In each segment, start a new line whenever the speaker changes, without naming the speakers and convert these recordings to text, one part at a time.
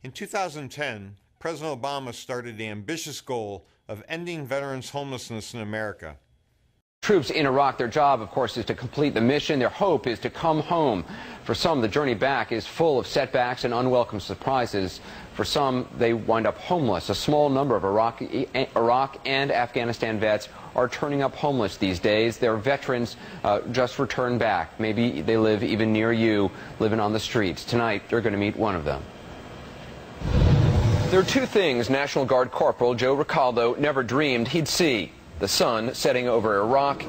In 2010, President Obama started the ambitious goal of ending veterans' homelessness in America.
Troops in Iraq, their job, of course, is to complete the mission. Their hope is to come home. For some, the journey back is full of setbacks and unwelcome surprises. For some, they wind up homeless. A small number of Iraq and Afghanistan vets are turning up homeless these days. They're veterans just returned back. Maybe they live even near you, living on the streets. Tonight, you're going to meet one of them. There are two things National Guard Corporal Joe Ricaldo never dreamed he'd see: the sun setting over Iraq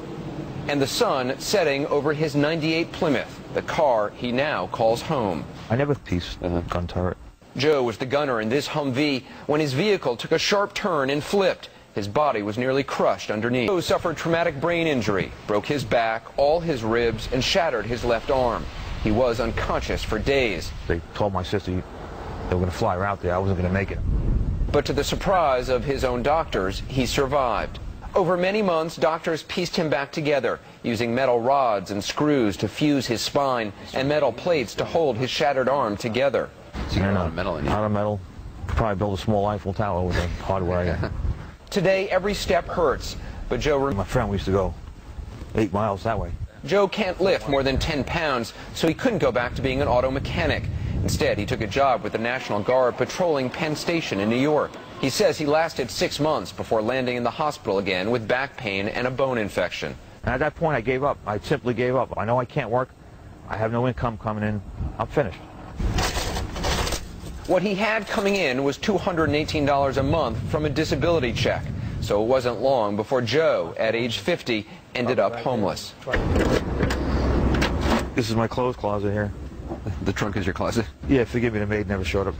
and the sun setting over his '98 Plymouth, the car he now calls home.
I never pieced the gun turret.
Joe was the gunner in this Humvee when his vehicle took a sharp turn and flipped. His body was nearly crushed underneath. Joe suffered traumatic brain injury, broke his back, all his ribs, and shattered his left arm. He was unconscious for days.
They told my sister they were going to fly her out there. I wasn't going to make it.
But to the surprise of his own doctors, he survived. Over many months, doctors pieced him back together, using metal rods and screws to fuse his spine and metal plates to hold his shattered arm together.
So you got a lot of metal in you.
A lot of metal. Could probably build a small Eiffel Tower with the hardware I got.
Today, every step hurts, but Joe...
My friend, we used to go 8 miles that way.
Joe can't lift more than 10 pounds, so he couldn't go back to being an auto mechanic. Instead, he took a job with the National Guard patrolling Penn Station in New York. He says he lasted 6 months before landing in the hospital again with back pain and a bone infection.
And at that point, I gave up. I simply gave up. I know I can't work. I have no income coming in. I'm finished.
What he had coming in was $218 a month from a disability check. So it wasn't long before Joe, at age 50, ended up homeless.
This is my clothes closet here.
The trunk is your closet?
Yeah, forgive me, the maid never showed up.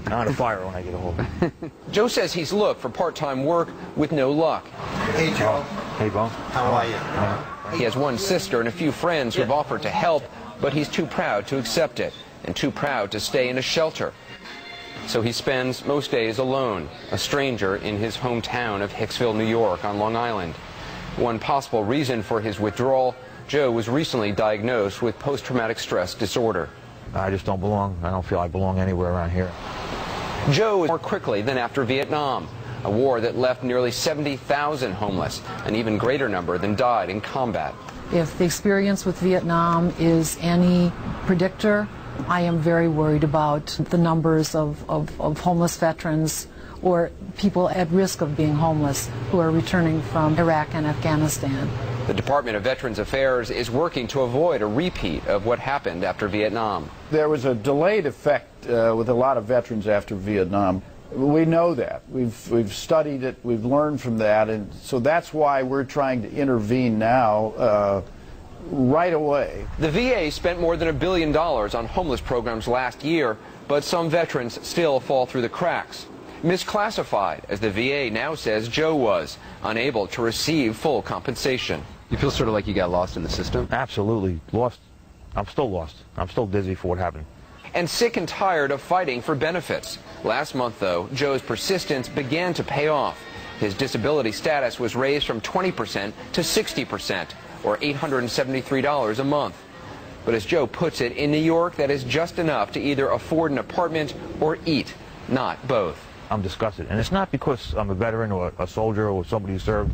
I'm on a fire when I get a hold of it.
Joe says he's looked for part-time work with no luck.
Hey, Joe.
Hey, Bo.
How are you?
He has one sister and a few friends who've offered to help, but he's too proud to accept it and too proud to stay in a shelter. So he spends most days alone, a stranger in his hometown of Hicksville, New York on Long Island. One possible reason for his withdrawal: Joe was recently diagnosed with post-traumatic stress disorder.
I just don't belong. I don't feel I belong anywhere around here.
Joe is more quickly than after Vietnam, a war that left nearly 70,000 homeless, an even greater number than died in combat.
If the experience with Vietnam is any predictor, I am very worried about the numbers of homeless veterans or people at risk of being homeless who are returning from Iraq and Afghanistan.
The Department of Veterans Affairs is working to avoid a repeat of what happened after Vietnam.
There was a delayed effect with a lot of veterans after Vietnam. We know that. We've studied it. We've learned from that. And so that's why we're trying to intervene now right away.
The VA spent more than $1 billion on homeless programs last year, but some veterans still fall through the cracks. Misclassified, as the VA now says Joe was, unable to receive full compensation.
You feel sort of like you got lost in the system?
Absolutely. Lost. I'm still lost. I'm still dizzy for what happened.
And sick and tired of fighting for benefits. Last month, though, Joe's persistence began to pay off. His disability status was raised from 20% to 60%, or $873 a month. But as Joe puts it, in New York, that is just enough to either afford an apartment or eat, not both.
I'm disgusted. And it's not because I'm a veteran or a soldier or somebody who served.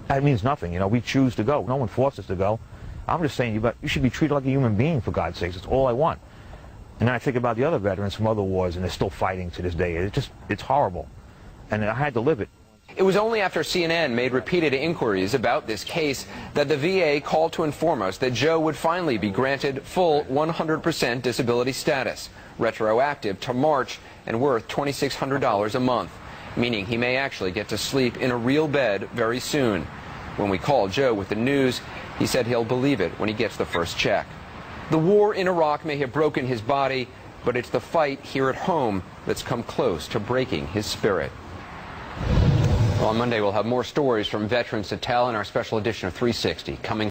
That means nothing. You know, we choose to go. No one forced us to go. I'm just saying you should be treated like a human being, for God's sakes. It's all I want. And then I think about the other veterans from other wars, and they're still fighting to this day. It's horrible. And I had to live it.
It was only after CNN made repeated inquiries about this case that the VA called to inform us that Joe would finally be granted full 100% disability status, retroactive to March and worth $2,600 a month, meaning he may actually get to sleep in a real bed very soon. When we called Joe with the news, he said he'll believe it when he gets the first check. The war in Iraq may have broken his body, but it's the fight here at home that's come close to breaking his spirit. Well, on Monday, we'll have more stories from veterans to tell in our special edition of 360 coming